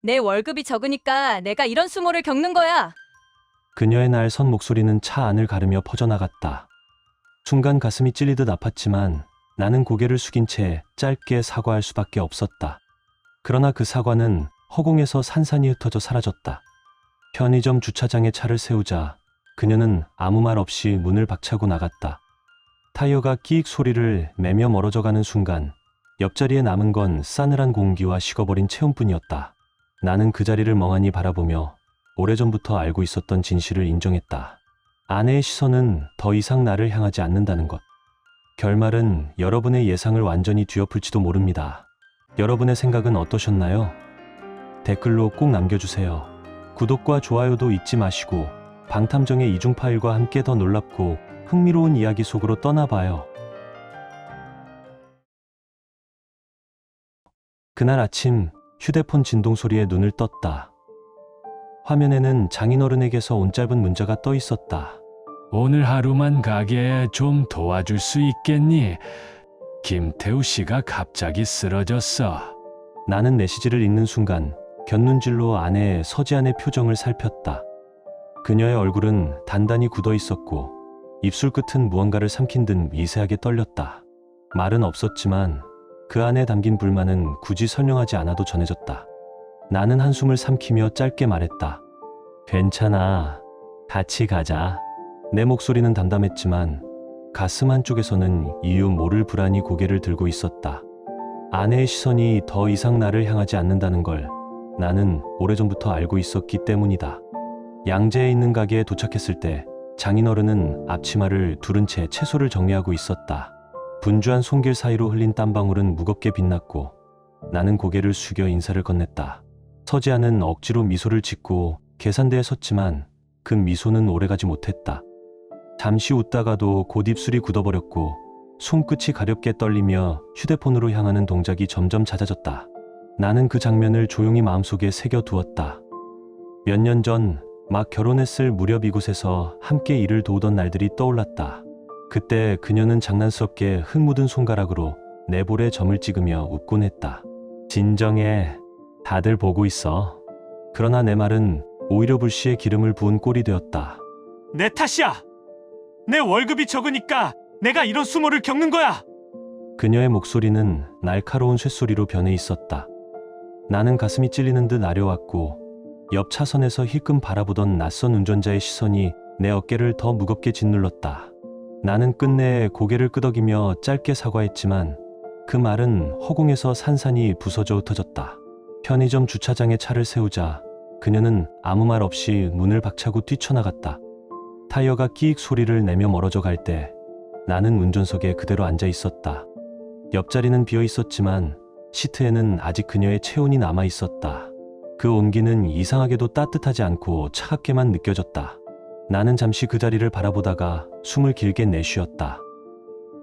내 월급이 적으니까 내가 이런 수모를 겪는 거야. 그녀의 날선 목소리는 차 안을 가르며 퍼져나갔다. 순간 가슴이 찔리듯 아팠지만 나는 고개를 숙인 채 짧게 사과할 수밖에 없었다. 그러나 그 사과는 허공에서 산산이 흩어져 사라졌다. 편의점 주차장에 차를 세우자 그녀는 아무 말 없이 문을 박차고 나갔다. 타이어가 끼익 소리를 내며 멀어져가는 순간 옆자리에 남은 건 싸늘한 공기와 식어버린 체온뿐이었다. 나는 그 자리를 멍하니 바라보며 오래전부터 알고 있었던 진실을 인정했다. 아내의 시선은 더 이상 나를 향하지 않는다는 것. 결말은 여러분의 예상을 완전히 뒤엎을지도 모릅니다. 여러분의 생각은 어떠셨나요? 댓글로 꼭 남겨주세요. 구독과 좋아요도 잊지 마시고 방탐정의 이중 파일과 함께 더 놀랍고 흥미로운 이야기 속으로 떠나봐요. 그날 아침 휴대폰 진동 소리에 눈을 떴다. 화면에는 장인어른에게서 온 짧은 문자가 떠 있었다. 오늘 하루만 가게 좀 도와줄 수 있겠니? 김태우 씨가 갑자기 쓰러졌어. 나는 메시지를 읽는 순간 곁눈질로 아내의 서지안의 표정을 살폈다. 그녀의 얼굴은 단단히 굳어 있었고 입술 끝은 무언가를 삼킨 듯 미세하게 떨렸다. 말은 없었지만 그 안에 담긴 불만은 굳이 설명하지 않아도 전해졌다. 나는 한숨을 삼키며 짧게 말했다. 괜찮아. 같이 가자. 내 목소리는 담담했지만 가슴 한쪽에서는 이유 모를 불안이 고개를 들고 있었다. 아내의 시선이 더 이상 나를 향하지 않는다는 걸 나는 오래전부터 알고 있었기 때문이다. 양재에 있는 가게에 도착했을 때 장인어른은 앞치마를 두른 채 채소를 정리하고 있었다. 분주한 손길 사이로 흘린 땀방울은 무겁게 빛났고 나는 고개를 숙여 인사를 건넸다. 서지아는 억지로 미소를 짓고 계산대에 섰지만 그 미소는 오래가지 못했다. 잠시 웃다가도 곧 입술이 굳어버렸고 손끝이 가렵게 떨리며 휴대폰으로 향하는 동작이 점점 잦아졌다. 나는 그 장면을 조용히 마음속에 새겨두었다. 몇 년 전 막 결혼했을 무렵 이곳에서 함께 일을 도우던 날들이 떠올랐다. 그때 그녀는 장난스럽게 흙 묻은 손가락으로 내 볼에 점을 찍으며 웃곤 했다. 진정해. 다들 보고 있어. 그러나 내 말은 오히려 불씨에 기름을 부은 꼴이 되었다. 내 탓이야. 내 월급이 적으니까 내가 이런 수모를 겪는 거야. 그녀의 목소리는 날카로운 쇳소리로 변해 있었다. 나는 가슴이 찔리는 듯 아려왔고 옆 차선에서 힐끔 바라보던 낯선 운전자의 시선이 내 어깨를 더 무겁게 짓눌렀다. 나는 끝내 고개를 끄덕이며 짧게 사과했지만 그 말은 허공에서 산산이 부서져 흩어졌다. 편의점 주차장에 차를 세우자 그녀는 아무 말 없이 문을 박차고 뛰쳐나갔다. 타이어가 끼익 소리를 내며 멀어져 갈 때 나는 운전석에 그대로 앉아 있었다. 옆자리는 비어 있었지만 시트에는 아직 그녀의 체온이 남아 있었다. 그 온기는 이상하게도 따뜻하지 않고 차갑게만 느껴졌다. 나는 잠시 그 자리를 바라보다가 숨을 길게 내쉬었다.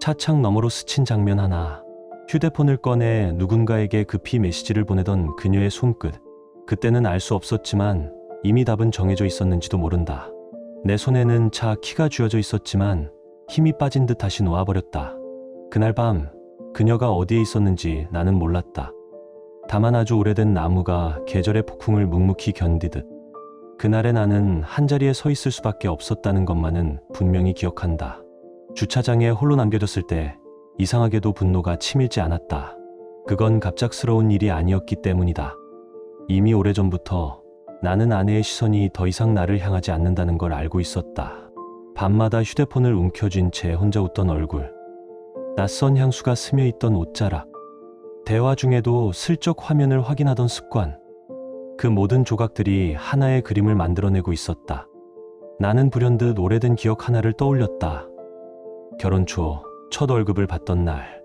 차창 너머로 스친 장면 하나. 휴대폰을 꺼내 누군가에게 급히 메시지를 보내던 그녀의 손끝. 그때는 알 수 없었지만 이미 답은 정해져 있었는지도 모른다. 내 손에는 차 키가 쥐어져 있었지만 힘이 빠진 듯 다시 놓아버렸다. 그날 밤 그녀가 어디에 있었는지 나는 몰랐다. 다만 아주 오래된 나무가 계절의 폭풍을 묵묵히 견디듯 그날의 나는 한자리에 서 있을 수밖에 없었다는 것만은 분명히 기억한다. 주차장에 홀로 남겨졌을 때 이상하게도 분노가 치밀지 않았다. 그건 갑작스러운 일이 아니었기 때문이다. 이미 오래전부터 나는 아내의 시선이 더 이상 나를 향하지 않는다는 걸 알고 있었다. 밤마다 휴대폰을 움켜쥔 채 혼자 웃던 얼굴. 낯선 향수가 스며있던 옷자락. 대화 중에도 슬쩍 화면을 확인하던 습관. 그 모든 조각들이 하나의 그림을 만들어내고 있었다. 나는 불현듯 오래된 기억 하나를 떠올렸다. 결혼 초 첫 월급을 받던 날,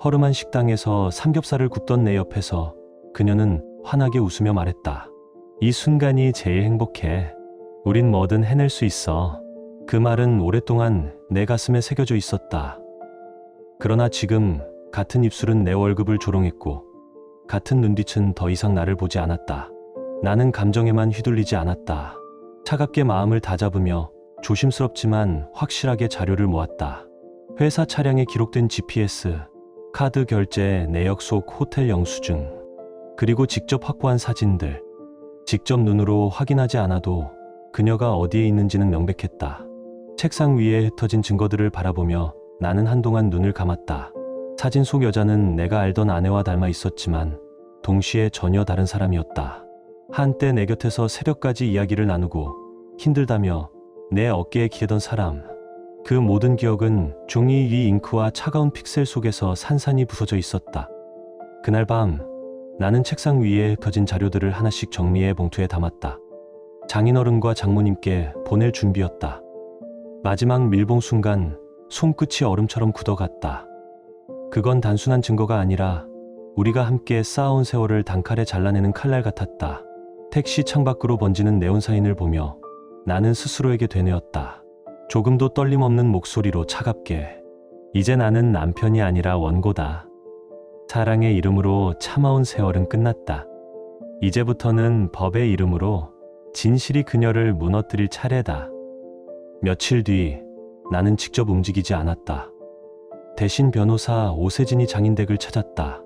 허름한 식당에서 삼겹살을 굽던 내 옆에서 그녀는 환하게 웃으며 말했다. 이 순간이 제일 행복해. 우린 뭐든 해낼 수 있어. 그 말은 오랫동안 내 가슴에 새겨져 있었다. 그러나 지금 같은 입술은 내 월급을 조롱했고 같은 눈빛은 더 이상 나를 보지 않았다. 나는 감정에만 휘둘리지 않았다. 차갑게 마음을 다잡으며 조심스럽지만 확실하게 자료를 모았다. 회사 차량에 기록된 GPS, 카드 결제, 내역 속 호텔 영수증, 그리고 직접 확보한 사진들. 직접 눈으로 확인하지 않아도 그녀가 어디에 있는지는 명백했다. 책상 위에 흩어진 증거들을 바라보며 나는 한동안 눈을 감았다. 사진 속 여자는 내가 알던 아내와 닮아 있었지만 동시에 전혀 다른 사람이었다. 한때 내 곁에서 새벽까지 이야기를 나누고 힘들다며 내 어깨에 기대던 사람. 그 모든 기억은 종이 위 잉크와 차가운 픽셀 속에서 산산이 부서져 있었다. 그날 밤 나는 책상 위에 흩어진 자료들을 하나씩 정리해 봉투에 담았다. 장인어른과 장모님께 보낼 준비였다. 마지막 밀봉 순간 손끝이 얼음처럼 굳어갔다. 그건 단순한 증거가 아니라 우리가 함께 쌓아온 세월을 단칼에 잘라내는 칼날 같았다. 택시 창밖으로 번지는 네온사인을 보며 나는 스스로에게 되뇌었다. 조금도 떨림 없는 목소리로 차갑게. 이제 나는 남편이 아니라 원고다. 사랑의 이름으로 참아온 세월은 끝났다. 이제부터는 법의 이름으로 진실이 그녀를 무너뜨릴 차례다. 며칠 뒤 나는 직접 움직이지 않았다. 대신 변호사 오세진이 장인댁을 찾았다.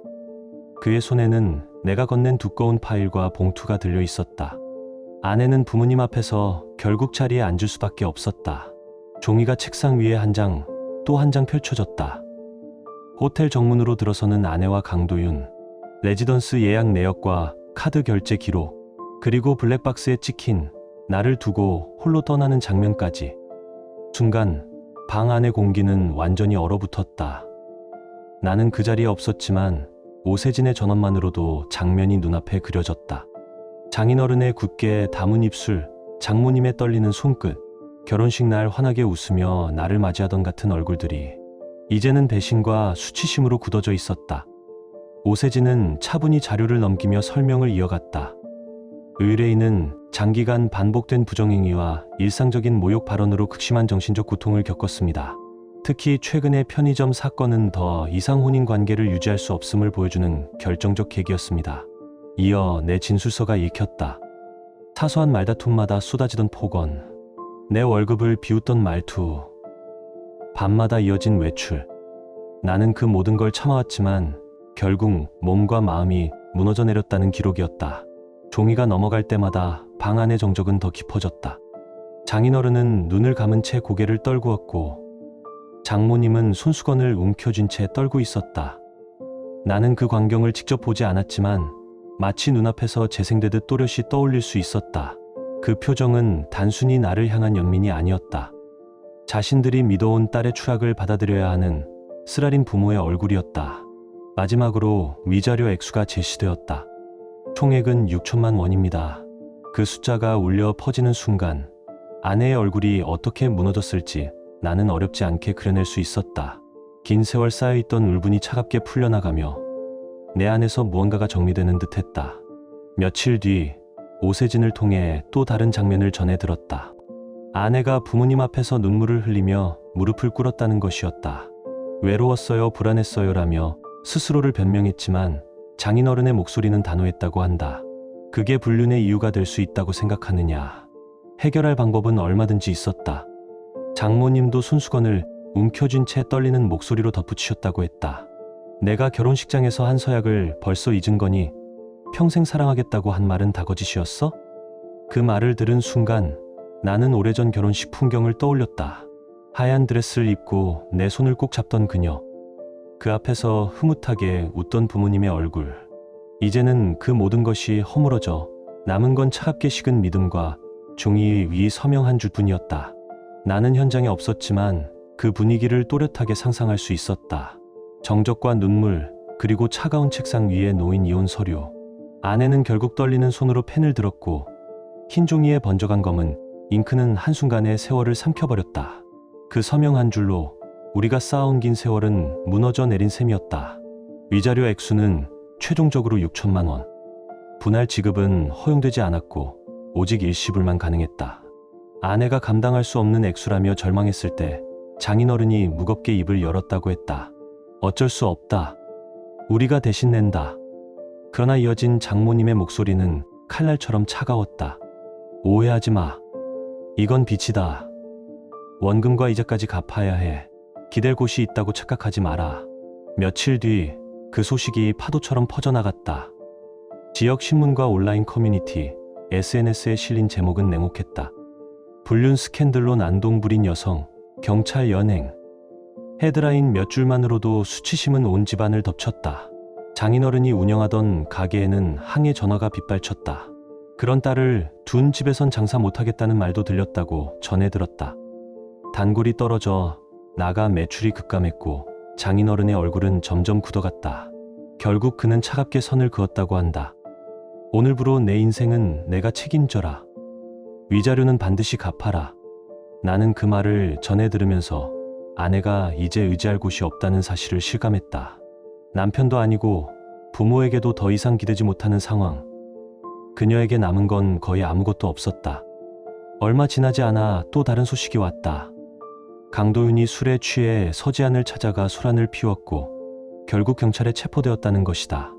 그의 손에는 내가 건넨 두꺼운 파일과 봉투가 들려 있었다. 아내는 부모님 앞에서 결국 자리에 앉을 수밖에 없었다. 종이가 책상 위에 한 장, 또 한 장 펼쳐졌다. 호텔 정문으로 들어서는 아내와 강도윤, 레지던스 예약 내역과 카드 결제 기록, 그리고 블랙박스에 찍힌 나를 두고 홀로 떠나는 장면까지. 순간 방 안의 공기는 완전히 얼어붙었다. 나는 그 자리에 없었지만 오세진의 전원만으로도 장면이 눈앞에 그려졌다. 장인어른의 굳게 담은 입술, 장모님의 떨리는 손끝, 결혼식 날 환하게 웃으며 나를 맞이하던 같은 얼굴들이 이제는 배신과 수치심으로 굳어져 있었다. 오세진은 차분히 자료를 넘기며 설명을 이어갔다. 의뢰인은 장기간 반복된 부정행위와 일상적인 모욕 발언으로 극심한 정신적 고통을 겪었습니다. 특히 최근의 편의점 사건은 더 이상 혼인 관계를 유지할 수 없음을 보여주는 결정적 계기였습니다. 이어 내 진술서가 읽혔다. 사소한 말다툼마다 쏟아지던 폭언, 내 월급을 비웃던 말투, 밤마다 이어진 외출. 나는 그 모든 걸 참아왔지만 결국 몸과 마음이 무너져 내렸다는 기록이었다. 종이가 넘어갈 때마다 방 안의 정적은 더 깊어졌다. 장인어른은 눈을 감은 채 고개를 떨구었고 장모님은 손수건을 움켜쥔 채 떨고 있었다. 나는 그 광경을 직접 보지 않았지만 마치 눈앞에서 재생되듯 또렷이 떠올릴 수 있었다. 그 표정은 단순히 나를 향한 연민이 아니었다. 자신들이 믿어온 딸의 추락을 받아들여야 하는 쓰라린 부모의 얼굴이었다. 마지막으로 위자료 액수가 제시되었다. 총액은 6천만 원입니다. 그 숫자가 울려 퍼지는 순간 아내의 얼굴이 어떻게 무너졌을지 나는 어렵지 않게 그려낼 수 있었다. 긴 세월 쌓여있던 울분이 차갑게 풀려나가며 내 안에서 무언가가 정리되는 듯했다. 며칠 뒤 오세진을 통해 또 다른 장면을 전해 들었다. 아내가 부모님 앞에서 눈물을 흘리며 무릎을 꿇었다는 것이었다. 외로웠어요, 불안했어요 라며 스스로를 변명했지만 장인어른의 목소리는 단호했다고 한다. 그게 불륜의 이유가 될 수 있다고 생각하느냐. 해결할 방법은 얼마든지 있었다. 장모님도 손수건을 움켜쥔 채 떨리는 목소리로 덧붙이셨다고 했다. 내가 결혼식장에서 한 서약을 벌써 잊은 거니 평생 사랑하겠다고 한 말은 다 거짓이었어? 그 말을 들은 순간 나는 오래전 결혼식 풍경을 떠올렸다. 하얀 드레스를 입고 내 손을 꼭 잡던 그녀. 그 앞에서 흐뭇하게 웃던 부모님의 얼굴. 이제는 그 모든 것이 허물어져 남은 건 차갑게 식은 믿음과 종이 위 서명 한 줄뿐이었다. 나는 현장에 없었지만 그 분위기를 또렷하게 상상할 수 있었다. 정적과 눈물, 그리고 차가운 책상 위에 놓인 이혼 서류. 아내는 결국 떨리는 손으로 펜을 들었고 흰 종이에 번져간 검은 잉크는 한순간에 세월을 삼켜버렸다. 그 서명 한 줄로 우리가 쌓아온 긴 세월은 무너져 내린 셈이었다. 위자료 액수는 최종적으로 6천만 원. 분할 지급은 허용되지 않았고 오직 일시불만 가능했다. 아내가 감당할 수 없는 액수라며 절망했을 때 장인어른이 무겁게 입을 열었다고 했다. 어쩔 수 없다. 우리가 대신 낸다. 그러나 이어진 장모님의 목소리는 칼날처럼 차가웠다. 오해하지 마. 이건 빚이다. 원금과 이자까지 갚아야 해. 기댈 곳이 있다고 착각하지 마라. 며칠 뒤 그 소식이 파도처럼 퍼져나갔다. 지역 신문과 온라인 커뮤니티, SNS에 실린 제목은 냉혹했다. 불륜 스캔들로 난동 부린 여성, 경찰 연행. 헤드라인 몇 줄만으로도 수치심은 온 집안을 덮쳤다. 장인어른이 운영하던 가게에는 항해 전화가 빗발쳤다. 그런 딸을 둔 집에선 장사 못하겠다는 말도 들렸다고 전해 들었다. 단골이 떨어져 나가 매출이 급감했고 장인어른의 얼굴은 점점 굳어갔다. 결국 그는 차갑게 선을 그었다고 한다. 오늘부로 내 인생은 내가 책임져라. 위자료는 반드시 갚아라. 나는 그 말을 전해 들으면서 아내가 이제 의지할 곳이 없다는 사실을 실감했다. 남편도 아니고 부모에게도 더 이상 기대지 못하는 상황. 그녀에게 남은 건 거의 아무것도 없었다. 얼마 지나지 않아 또 다른 소식이 왔다. 강도윤이 술에 취해 서지안을 찾아가 소란을 피웠고 결국 경찰에 체포되었다는 것이다.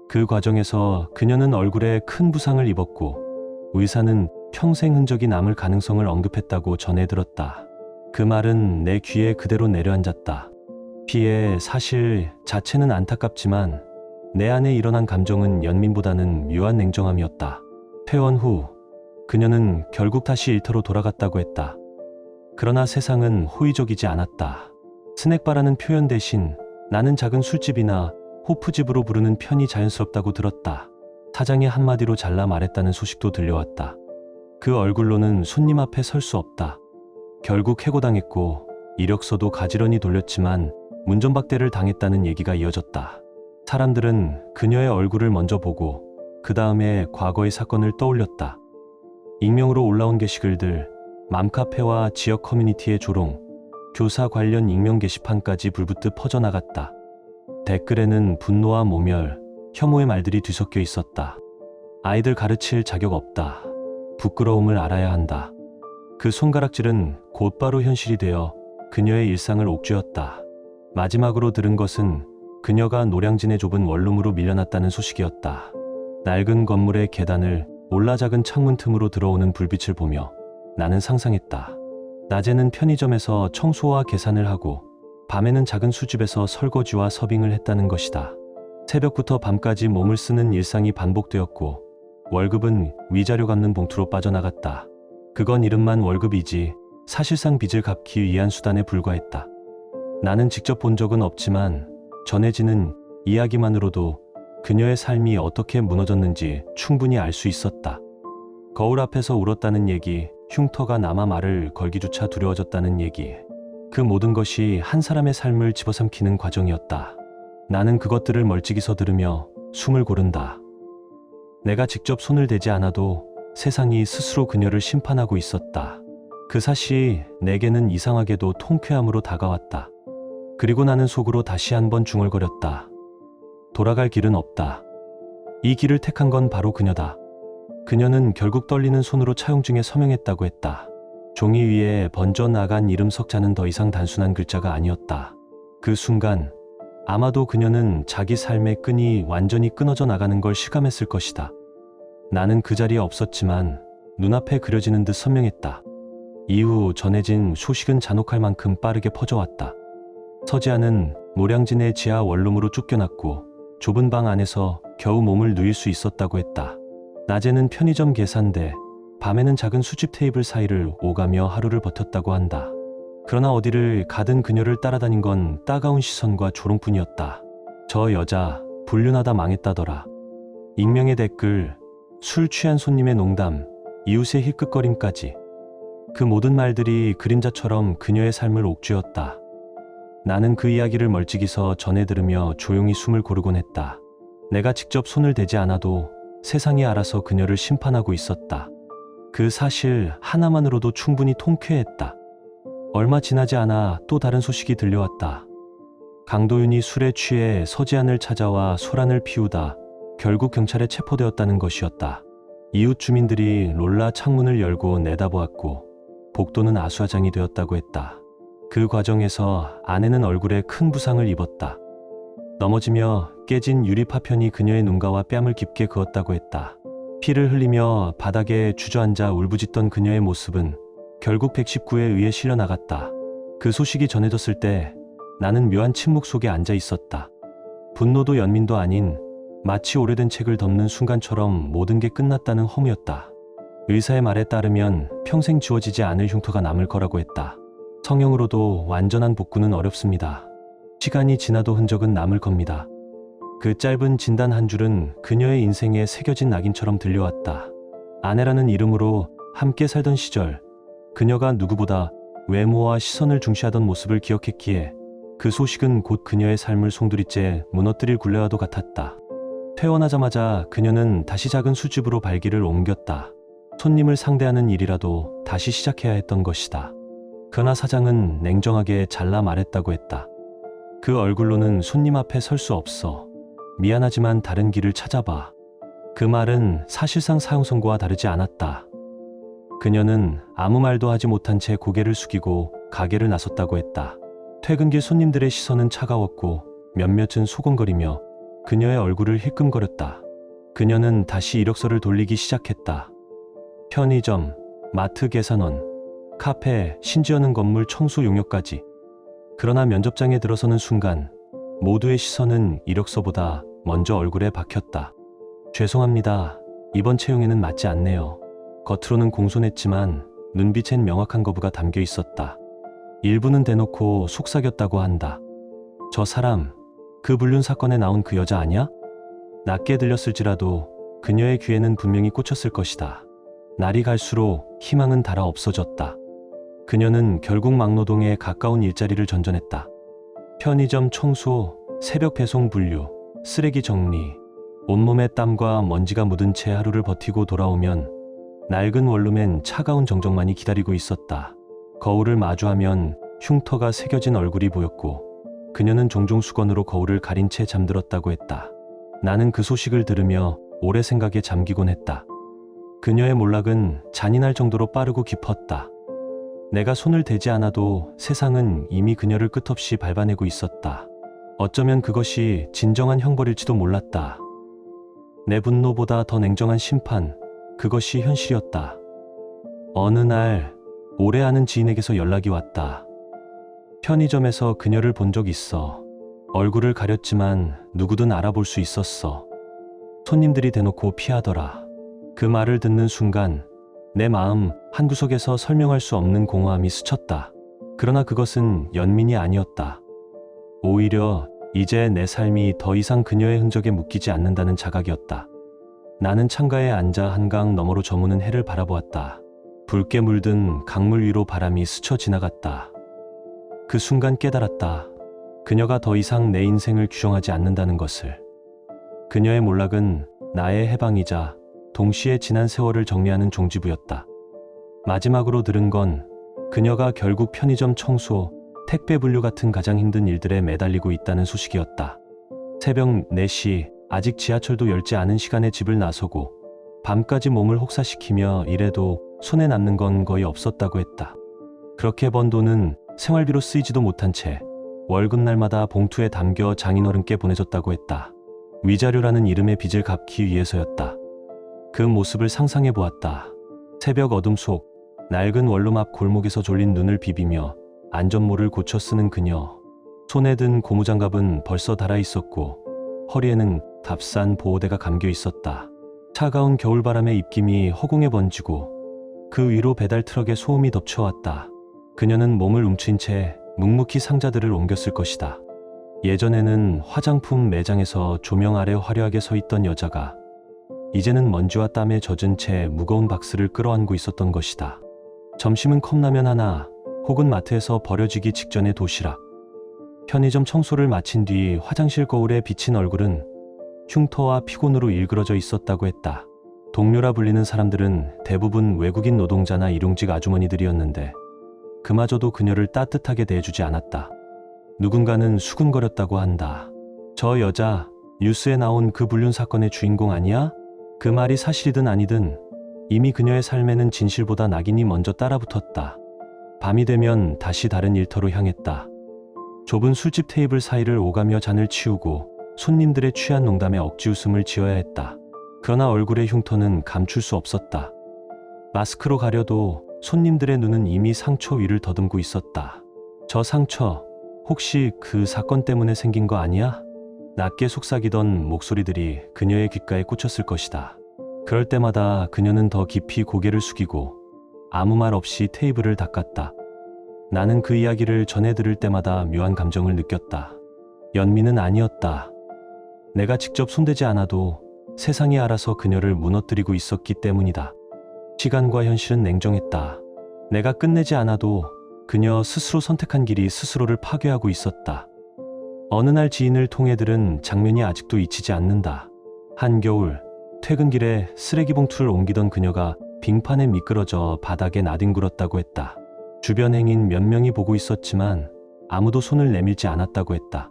그 과정에서 그녀는 얼굴에 큰 부상을 입었고 의사는 평생 흔적이 남을 가능성을 언급했다고 전해 들었다. 그 말은 내 귀에 그대로 내려앉았다. 피해 사실 자체는 안타깝지만 내 안에 일어난 감정은 연민보다는 묘한 냉정함이었다. 퇴원 후 그녀는 결국 다시 일터로 돌아갔다고 했다. 그러나 세상은 호의적이지 않았다. 스낵바라는 표현 대신 나는 작은 술집이나 호프집으로 부르는 편이 자연스럽다고 들었다. 사장이 한마디로 잘라 말했다는 소식도 들려왔다. 그 얼굴로는 손님 앞에 설 수 없다. 결국 해고당했고 이력서도 가지런히 돌렸지만 문전박대를 당했다는 얘기가 이어졌다. 사람들은 그녀의 얼굴을 먼저 보고 그 다음에 과거의 사건을 떠올렸다. 익명으로 올라온 게시글들, 맘카페와 지역 커뮤니티의 조롱, 교사 관련 익명 게시판까지 불붙듯 퍼져나갔다. 댓글에는 분노와 모멸, 혐오의 말들이 뒤섞여 있었다. 아이들 가르칠 자격 없다. 부끄러움을 알아야 한다. 그 손가락질은 곧바로 현실이 되어 그녀의 일상을 옥죄었다. 마지막으로 들은 것은 그녀가 노량진의 좁은 원룸으로 밀려났다는 소식이었다. 낡은 건물의 계단을 올라 작은 창문 틈으로 들어오는 불빛을 보며 나는 상상했다. 낮에는 편의점에서 청소와 계산을 하고 밤에는 작은 술집에서 설거지와 서빙을 했다는 것이다. 새벽부터 밤까지 몸을 쓰는 일상이 반복되었고 월급은 위자료 갚는 봉투로 빠져나갔다. 그건 이름만 월급이지 사실상 빚을 갚기 위한 수단에 불과했다. 나는 직접 본 적은 없지만 전해지는 이야기만으로도 그녀의 삶이 어떻게 무너졌는지 충분히 알 수 있었다. 거울 앞에서 울었다는 얘기, 흉터가 남아 말을 걸기조차 두려워졌다는 얘기. 그 모든 것이 한 사람의 삶을 집어삼키는 과정이었다. 나는 그것들을 멀찍이서 들으며 숨을 고른다. 내가 직접 손을 대지 않아도 세상이 스스로 그녀를 심판하고 있었다. 그 사실이 내게는 이상하게도 통쾌함으로 다가왔다. 그리고 나는 속으로 다시 한번 중얼거렸다. 돌아갈 길은 없다. 이 길을 택한 건 바로 그녀다. 그녀는 결국 떨리는 손으로 차용증에 서명했다고 했다. 종이 위에 번져 나간 이름 석자는 더 이상 단순한 글자가 아니었다. 그 순간 아마도 그녀는 자기 삶의 끈이 완전히 끊어져 나가는 걸 실감했을 것이다. 나는 그 자리에 없었지만 눈앞에 그려지는 듯 선명했다. 이후 전해진 소식은 잔혹할 만큼 빠르게 퍼져왔다. 서지아는 노량진의 지하 원룸으로 쫓겨났고 좁은 방 안에서 겨우 몸을 누일 수 있었다고 했다. 낮에는 편의점 계산대, 밤에는 작은 수집 테이블 사이를 오가며 하루를 버텼다고 한다. 그러나 어디를 가든 그녀를 따라다닌 건 따가운 시선과 조롱뿐이었다. 저 여자 불륜하다 망했다더라. 익명의 댓글, 술 취한 손님의 농담, 이웃의 힐끗거림까지. 그 모든 말들이 그림자처럼 그녀의 삶을 옥죄었다. 나는 그 이야기를 멀찍이서 전해 들으며 조용히 숨을 고르곤 했다. 내가 직접 손을 대지 않아도 세상이 알아서 그녀를 심판하고 있었다. 그 사실 하나만으로도 충분히 통쾌했다. 얼마 지나지 않아 또 다른 소식이 들려왔다. 강도윤이 술에 취해 서지안을 찾아와 소란을 피우다 결국 경찰에 체포되었다는 것이었다. 이웃 주민들이 놀라 창문을 열고 내다보았고 복도는 아수라장이 되었다고 했다. 그 과정에서 아내는 얼굴에 큰 부상을 입었다. 넘어지며 깨진 유리 파편이 그녀의 눈가와 뺨을 깊게 그었다고 했다. 피를 흘리며 바닥에 주저앉아 울부짖던 그녀의 모습은 결국 119에 의해 실려나갔다. 그 소식이 전해졌을 때 나는 묘한 침묵 속에 앉아 있었다. 분노도 연민도 아닌 마치 오래된 책을 덮는 순간처럼 모든 게 끝났다는 허무였다. 의사의 말에 따르면 평생 지워지지 않을 흉터가 남을 거라고 했다. 성형으로도 완전한 복구는 어렵습니다. 시간이 지나도 흔적은 남을 겁니다. 그 짧은 진단 한 줄은 그녀의 인생에 새겨진 낙인처럼 들려왔다. 아내라는 이름으로 함께 살던 시절, 그녀가 누구보다 외모와 시선을 중시하던 모습을 기억했기에 그 소식은 곧 그녀의 삶을 송두리째 무너뜨릴 굴레와도 같았다. 퇴원하자마자 그녀는 다시 작은 술집으로 발길을 옮겼다. 손님을 상대하는 일이라도 다시 시작해야 했던 것이다. 그러나 사장은 냉정하게 잘라 말했다고 했다. 그 얼굴로는 손님 앞에 설 수 없어. 미안하지만 다른 길을 찾아봐. 그 말은 사실상 사형 선고와 다르지 않았다. 그녀는 아무 말도 하지 못한 채 고개를 숙이고 가게를 나섰다고 했다. 퇴근길 손님들의 시선은 차가웠고 몇몇은 소곤거리며 그녀의 얼굴을 힐끔거렸다. 그녀는 다시 이력서를 돌리기 시작했다. 편의점, 마트 계산원, 카페, 심지어는 건물 청소 용역까지. 그러나 면접장에 들어서는 순간 모두의 시선은 이력서보다 먼저 얼굴에 박혔다. 죄송합니다. 이번 채용에는 맞지 않네요. 겉으로는 공손했지만 눈빛엔 명확한 거부가 담겨 있었다. 일부는 대놓고 속삭였다고 한다. 저 사람, 그 불륜 사건에 나온 그 여자 아니야? 낮게 들렸을지라도 그녀의 귀에는 분명히 꽂혔을 것이다. 날이 갈수록 희망은 닳아 없어졌다. 그녀는 결국 막노동에 가까운 일자리를 전전했다. 편의점 청소, 새벽 배송 분류, 쓰레기 정리, 온몸에 땀과 먼지가 묻은 채 하루를 버티고 돌아오면 낡은 원룸엔 차가운 정적만이 기다리고 있었다. 거울을 마주하면 흉터가 새겨진 얼굴이 보였고 그녀는 종종 수건으로 거울을 가린 채 잠들었다고 했다. 나는 그 소식을 들으며 오래 생각에 잠기곤 했다. 그녀의 몰락은 잔인할 정도로 빠르고 깊었다. 내가 손을 대지 않아도 세상은 이미 그녀를 끝없이 밟아내고 있었다. 어쩌면 그것이 진정한 형벌일지도 몰랐다. 내 분노보다 더 냉정한 심판, 그것이 현실이었다. 어느 날 오래 아는 지인에게서 연락이 왔다. 편의점에서 그녀를 본 적 있어. 얼굴을 가렸지만 누구든 알아볼 수 있었어. 손님들이 대놓고 피하더라. 그 말을 듣는 순간 내 마음 한구석에서 설명할 수 없는 공허함이 스쳤다. 그러나 그것은 연민이 아니었다. 오히려 이제 내 삶이 더 이상 그녀의 흔적에 묶이지 않는다는 자각이었다. 나는 창가에 앉아 한강 너머로 저무는 해를 바라보았다. 붉게 물든 강물 위로 바람이 스쳐 지나갔다. 그 순간 깨달았다. 그녀가 더 이상 내 인생을 규정하지 않는다는 것을. 그녀의 몰락은 나의 해방이자 동시에 지난 세월을 정리하는 종지부였다. 마지막으로 들은 건 그녀가 결국 편의점 청소, 택배 분류 같은 가장 힘든 일들에 매달리고 있다는 소식이었다. 새벽 4시, 아직 지하철도 열지 않은 시간에 집을 나서고 밤까지 몸을 혹사시키며 일해도 손에 남는 건 거의 없었다고 했다. 그렇게 번 돈은 생활비로 쓰이지도 못한 채 월급날마다 봉투에 담겨 장인어른께 보내줬다고 했다. 위자료라는 이름의 빚을 갚기 위해서였다. 그 모습을 상상해 보았다. 새벽 어둠 속 낡은 원룸 앞 골목에서 졸린 눈을 비비며 안전모를 고쳐 쓰는 그녀. 손에 든 고무장갑은 벌써 닳아 있었고 허리에는 값싼 보호대가 감겨 있었다. 차가운 겨울바람의 입김이 허공에 번지고 그 위로 배달 트럭의 소음이 덮쳐왔다. 그녀는 몸을 움츠린 채 묵묵히 상자들을 옮겼을 것이다. 예전에는 화장품 매장에서 조명 아래 화려하게 서 있던 여자가 이제는 먼지와 땀에 젖은 채 무거운 박스를 끌어안고 있었던 것이다. 점심은 컵라면 하나, 혹은 마트에서 버려지기 직전의 도시락. 편의점 청소를 마친 뒤 화장실 거울에 비친 얼굴은 흉터와 피곤으로 일그러져 있었다고 했다. 동료라 불리는 사람들은 대부분 외국인 노동자나 일용직 아주머니들이었는데 그마저도 그녀를 따뜻하게 대해주지 않았다. 누군가는 수군거렸다고 한다. 저 여자, 뉴스에 나온 그 불륜 사건의 주인공 아니야? 그 말이 사실이든 아니든 이미 그녀의 삶에는 진실보다 낙인이 먼저 따라붙었다. 밤이 되면 다시 다른 일터로 향했다. 좁은 술집 테이블 사이를 오가며 잔을 치우고 손님들의 취한 농담에 억지 웃음을 지어야 했다. 그러나 얼굴의 흉터는 감출 수 없었다. 마스크로 가려도 손님들의 눈은 이미 상처 위를 더듬고 있었다. 저 상처, 혹시 그 사건 때문에 생긴 거 아니야? 낮게 속삭이던 목소리들이 그녀의 귓가에 꽂혔을 것이다. 그럴 때마다 그녀는 더 깊이 고개를 숙이고 아무 말 없이 테이블을 닦았다. 나는 그 이야기를 전해 들을 때마다 묘한 감정을 느꼈다. 연민은 아니었다. 내가 직접 손대지 않아도 세상이 알아서 그녀를 무너뜨리고 있었기 때문이다. 시간과 현실은 냉정했다. 내가 끝내지 않아도 그녀 스스로 선택한 길이 스스로를 파괴하고 있었다. 어느 날 지인을 통해 들은 장면이 아직도 잊히지 않는다. 한겨울 퇴근길에 쓰레기 봉투를 옮기던 그녀가 빙판에 미끄러져 바닥에 나뒹굴었다고 했다. 주변 행인 몇 명이 보고 있었지만 아무도 손을 내밀지 않았다고 했다.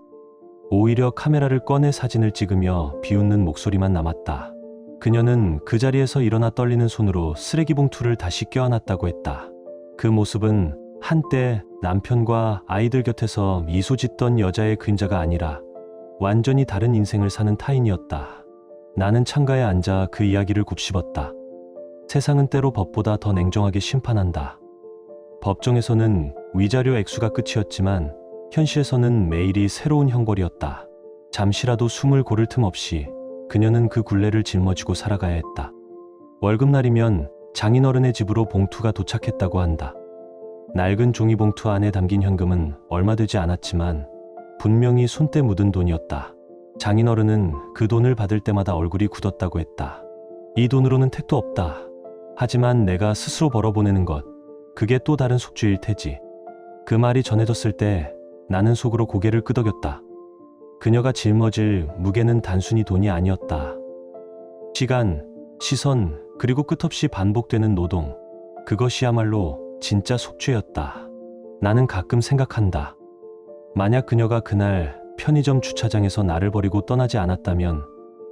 오히려 카메라를 꺼내 사진을 찍으며 비웃는 목소리만 남았다. 그녀는 그 자리에서 일어나 떨리는 손으로 쓰레기 봉투를 다시 껴안았다고 했다. 그 모습은 한때 남편과 아이들 곁에서 미소 짓던 여자의 그림자가 아니라 완전히 다른 인생을 사는 타인이었다. 나는 창가에 앉아 그 이야기를 곱씹었다. 세상은 때로 법보다 더 냉정하게 심판한다. 법정에서는 위자료 액수가 끝이었지만 현실에서는 매일이 새로운 형벌이었다. 잠시라도 숨을 고를 틈 없이 그녀는 그 굴레를 짊어지고 살아가야 했다. 월급날이면 장인어른의 집으로 봉투가 도착했다고 한다. 낡은 종이봉투 안에 담긴 현금은 얼마 되지 않았지만 분명히 손때 묻은 돈이었다. 장인어른은 그 돈을 받을 때마다 얼굴이 굳었다고 했다. 이 돈으로는 택도 없다. 하지만 내가 스스로 벌어보내는 것, 그게 또 다른 속죄일 테지. 그 말이 전해졌을 때 나는 속으로 고개를 끄덕였다. 그녀가 짊어질 무게는 단순히 돈이 아니었다. 시간, 시선, 그리고 끝없이 반복되는 노동, 그것이야말로 진짜 속죄였다. 나는 가끔 생각한다. 만약 그녀가 그날 편의점 주차장에서 나를 버리고 떠나지 않았다면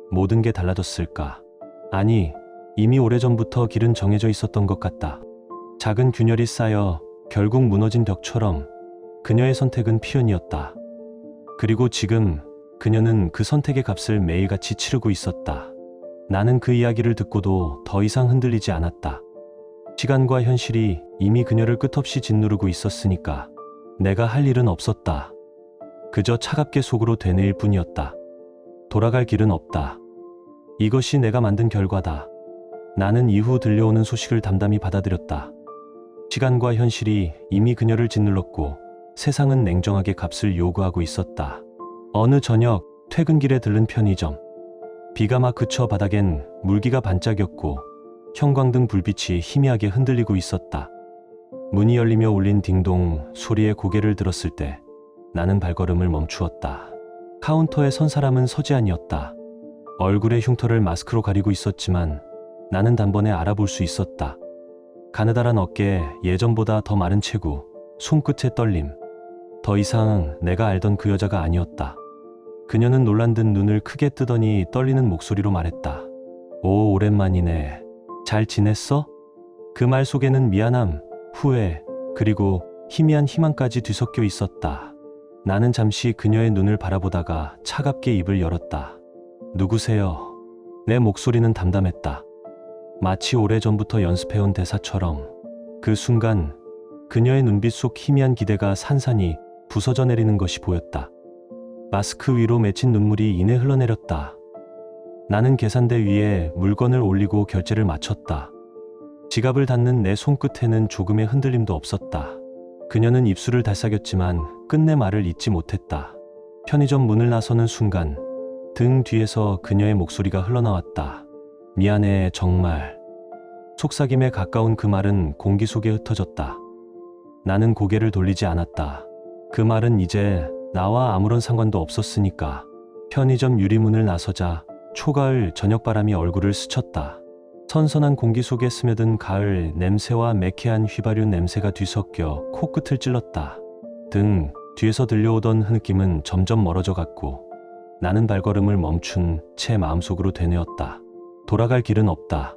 모든 게 달라졌을까? 아니, 이미 오래전부터 길은 정해져 있었던 것 같다. 작은 균열이 쌓여 결국 무너진 벽처럼 그녀의 선택은 피연이었다. 그리고 지금 그녀는 그 선택의 값을 매일같이 치르고 있었다. 나는 그 이야기를 듣고도 더 이상 흔들리지 않았다. 시간과 현실이 이미 그녀를 끝없이 짓누르고 있었으니까 내가 할 일은 없었다. 그저 차갑게 속으로 되뇌일 뿐이었다. 돌아갈 길은 없다. 이것이 내가 만든 결과다. 나는 이후 들려오는 소식을 담담히 받아들였다. 시간과 현실이 이미 그녀를 짓눌렀고 세상은 냉정하게 값을 요구하고 있었다. 어느 저녁 퇴근길에 들른 편의점. 비가 막 그쳐 바닥엔 물기가 반짝였고 형광등 불빛이 희미하게 흔들리고 있었다. 문이 열리며 울린 딩동 소리에 고개를 들었을 때 나는 발걸음을 멈추었다. 카운터에 선 사람은 서지안이었다. 얼굴의 흉터를 마스크로 가리고 있었지만 나는 단번에 알아볼 수 있었다. 가느다란 어깨, 예전보다 더 마른 체구, 손끝의 떨림. 더 이상 내가 알던 그 여자가 아니었다. 그녀는 놀란 듯 눈을 크게 뜨더니 떨리는 목소리로 말했다. 오, 오랜만이네. 잘 지냈어? 그 말 속에는 미안함, 후회, 그리고 희미한 희망까지 뒤섞여 있었다. 나는 잠시 그녀의 눈을 바라보다가 차갑게 입을 열었다. 누구세요? 내 목소리는 담담했다. 마치 오래전부터 연습해온 대사처럼. 그 순간 그녀의 눈빛 속 희미한 기대가 산산이 부서져 내리는 것이 보였다. 마스크 위로 맺힌 눈물이 이내 흘러내렸다. 나는 계산대 위에 물건을 올리고 결제를 마쳤다. 지갑을 닫는 내 손끝에는 조금의 흔들림도 없었다. 그녀는 입술을 달싹였지만 끝내 말을 잇지 못했다. 편의점 문을 나서는 순간 등 뒤에서 그녀의 목소리가 흘러나왔다. 미안해, 정말. 속삭임에 가까운 그 말은 공기 속에 흩어졌다. 나는 고개를 돌리지 않았다. 그 말은 이제 나와 아무런 상관도 없었으니까. 편의점 유리문을 나서자 초가을 저녁바람이 얼굴을 스쳤다. 선선한 공기 속에 스며든 가을 냄새와 매캐한 휘발유 냄새가 뒤섞여 코끝을 찔렀다. 등 뒤에서 들려오던 흐느낌은 점점 멀어져 갔고 나는 발걸음을 멈춘 채 마음속으로 되뇌었다. 돌아갈 길은 없다.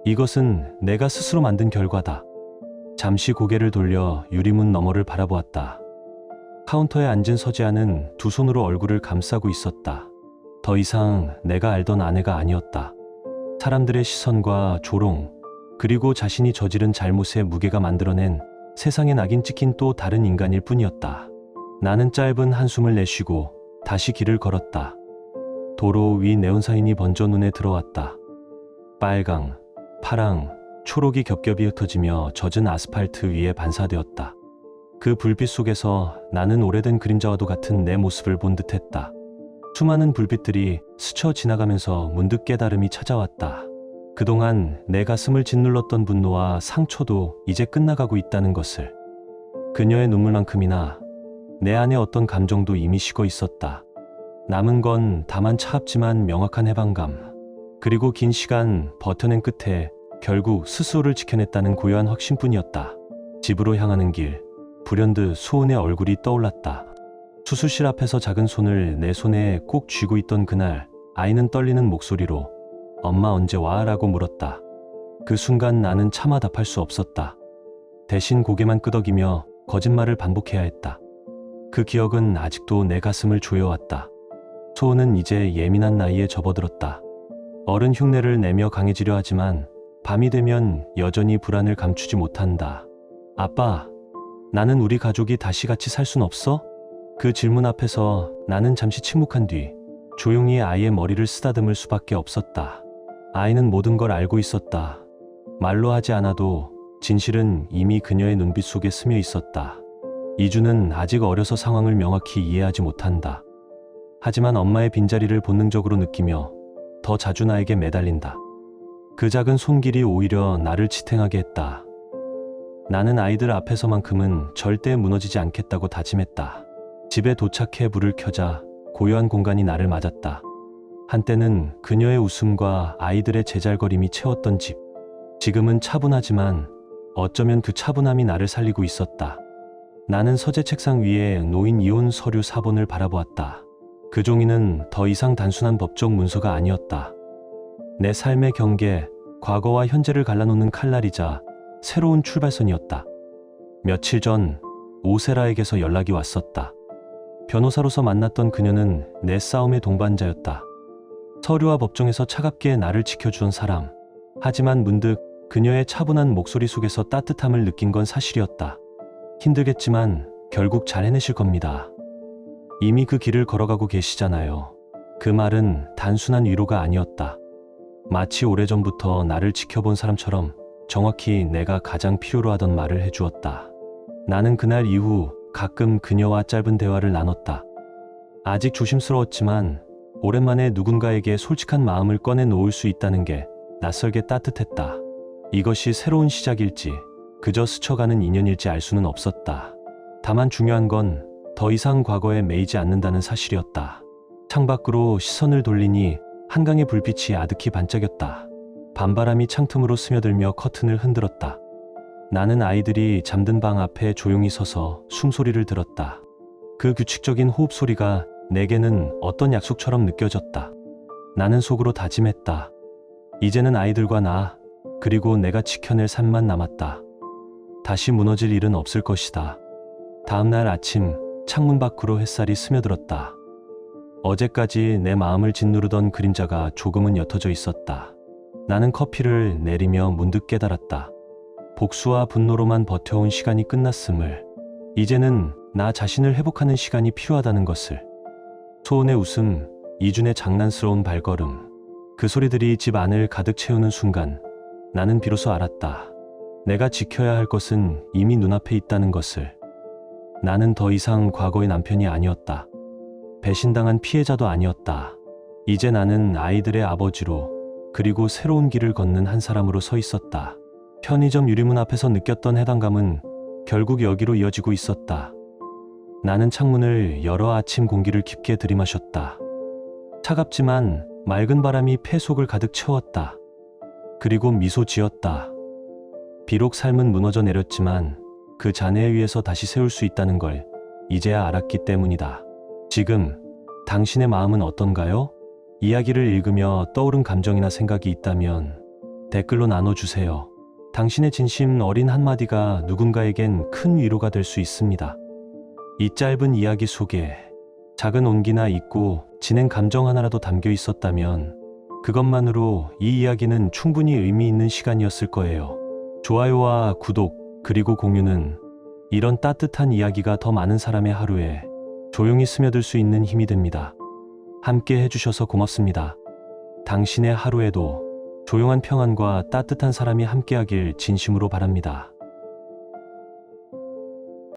이것은 내가 스스로 만든 결과다. 잠시 고개를 돌려 유리문 너머를 바라보았다. 카운터에 앉은 서지아는 두 손으로 얼굴을 감싸고 있었다. 더 이상 내가 알던 아내가 아니었다. 사람들의 시선과 조롱, 그리고 자신이 저지른 잘못의 무게가 만들어낸 세상에 낙인 찍힌 또 다른 인간일 뿐이었다. 나는 짧은 한숨을 내쉬고 다시 길을 걸었다. 도로 위 네온사인이 번져 눈에 들어왔다. 빨강, 파랑, 초록이 겹겹이 흩어지며 젖은 아스팔트 위에 반사되었다. 그 불빛 속에서 나는 오래된 그림자와도 같은 내 모습을 본 듯했다. 수많은 불빛들이 스쳐 지나가면서 문득 깨달음이 찾아왔다. 그동안 내 가슴을 짓눌렀던 분노와 상처도 이제 끝나가고 있다는 것을. 그녀의 눈물만큼이나 내 안에 어떤 감정도 이미 식어 있었다. 남은 건 다만 차갑지만 명확한 해방감, 그리고 긴 시간 버텨낸 끝에 결국 스스로를 지켜냈다는 고요한 확신뿐이었다. 집으로 향하는 길, 불현듯 소은의 얼굴이 떠올랐다. 수술실 앞에서 작은 손을 내 손에 꼭 쥐고 있던 그날, 아이는 떨리는 목소리로 "엄마 언제 와?" 라고 물었다. 그 순간 나는 차마 답할 수 없었다. 대신 고개만 끄덕이며 거짓말을 반복해야 했다. 그 기억은 아직도 내 가슴을 조여왔다. 소은은 이제 예민한 나이에 접어들었다. 어른 흉내를 내며 강해지려 하지만 밤이 되면 여전히 불안을 감추지 못한다. "아빠, 나는 우리 가족이 다시 같이 살 순 없어?" 그 질문 앞에서 나는 잠시 침묵한 뒤 조용히 아이의 머리를 쓰다듬을 수밖에 없었다. 아이는 모든 걸 알고 있었다. 말로 하지 않아도 진실은 이미 그녀의 눈빛 속에 스며 있었다. 이주는 아직 어려서 상황을 명확히 이해하지 못한다. 하지만 엄마의 빈자리를 본능적으로 느끼며 더 자주 나에게 매달린다. 그 작은 손길이 오히려 나를 지탱하게 했다. 나는 아이들 앞에서만큼은 절대 무너지지 않겠다고 다짐했다. 집에 도착해 불을 켜자 고요한 공간이 나를 맞았다. 한때는 그녀의 웃음과 아이들의 제잘거림이 채웠던 집. 지금은 차분하지만 어쩌면 그 차분함이 나를 살리고 있었다. 나는 서재 책상 위에 놓인 이혼 서류 사본을 바라보았다. 그 종이는 더 이상 단순한 법적 문서가 아니었다. 내 삶의 경계, 과거와 현재를 갈라놓는 칼날이자 새로운 출발선이었다. 며칠 전 오세라에게서 연락이 왔었다. 변호사로서 만났던 그녀는 내 싸움의 동반자였다. 서류와 법정에서 차갑게 나를 지켜주던 사람. 하지만 문득 그녀의 차분한 목소리 속에서 따뜻함을 느낀 건 사실이었다. "힘들겠지만 결국 잘 해내실 겁니다. 이미 그 길을 걸어가고 계시잖아요." 그 말은 단순한 위로가 아니었다. 마치 오래전부터 나를 지켜본 사람처럼 정확히 내가 가장 필요로 하던 말을 해주었다. 나는 그날 이후 가끔 그녀와 짧은 대화를 나눴다. 아직 조심스러웠지만 오랜만에 누군가에게 솔직한 마음을 꺼내놓을 수 있다는 게 낯설게 따뜻했다. 이것이 새로운 시작일지 그저 스쳐가는 인연일지 알 수는 없었다. 다만 중요한 건 더 이상 과거에 매이지 않는다는 사실이었다. 창밖으로 시선을 돌리니 한강의 불빛이 아득히 반짝였다. 밤바람이 창틈으로 스며들며 커튼을 흔들었다. 나는 아이들이 잠든 방 앞에 조용히 서서 숨소리를 들었다. 그 규칙적인 호흡 소리가 내게는 어떤 약속처럼 느껴졌다. 나는 속으로 다짐했다. 이제는 아이들과 나, 그리고 내가 지켜낼 삶만 남았다. 다시 무너질 일은 없을 것이다. 다음 날 아침 창문 밖으로 햇살이 스며들었다. 어제까지 내 마음을 짓누르던 그림자가 조금은 옅어져 있었다. 나는 커피를 내리며 문득 깨달았다. 복수와 분노로만 버텨온 시간이 끝났음을. 이제는 나 자신을 회복하는 시간이 필요하다는 것을. 소은의 웃음, 이준의 장난스러운 발걸음, 그 소리들이 집 안을 가득 채우는 순간 나는 비로소 알았다. 내가 지켜야 할 것은 이미 눈앞에 있다는 것을. 나는 더 이상 과거의 남편이 아니었다. 배신당한 피해자도 아니었다. 이제 나는 아이들의 아버지로, 그리고 새로운 길을 걷는 한 사람으로 서 있었다. 편의점 유리문 앞에서 느꼈던 해방감은 결국 여기로 이어지고 있었다. 나는 창문을 열어 아침 공기를 깊게 들이마셨다. 차갑지만 맑은 바람이 폐 속을 가득 채웠다. 그리고 미소 지었다. 비록 삶은 무너져 내렸지만 그 잔해 위에서 다시 세울 수 있다는 걸 이제야 알았기 때문이다. 지금 당신의 마음은 어떤가요? 이야기를 읽으며 떠오른 감정이나 생각이 있다면 댓글로 나눠주세요. 당신의 진심 어린 한마디가 누군가에겐 큰 위로가 될 수 있습니다. 이 짧은 이야기 속에 작은 온기나 잊고 지낸 감정 하나라도 담겨 있었다면 그것만으로 이 이야기는 충분히 의미 있는 시간이었을 거예요. 좋아요와 구독, 그리고 공유는 이런 따뜻한 이야기가 더 많은 사람의 하루에 조용히 스며들 수 있는 힘이 됩니다. 함께 해주셔서 고맙습니다. 당신의 하루에도 조용한 평안과 따뜻한 사람이 함께하길 진심으로 바랍니다.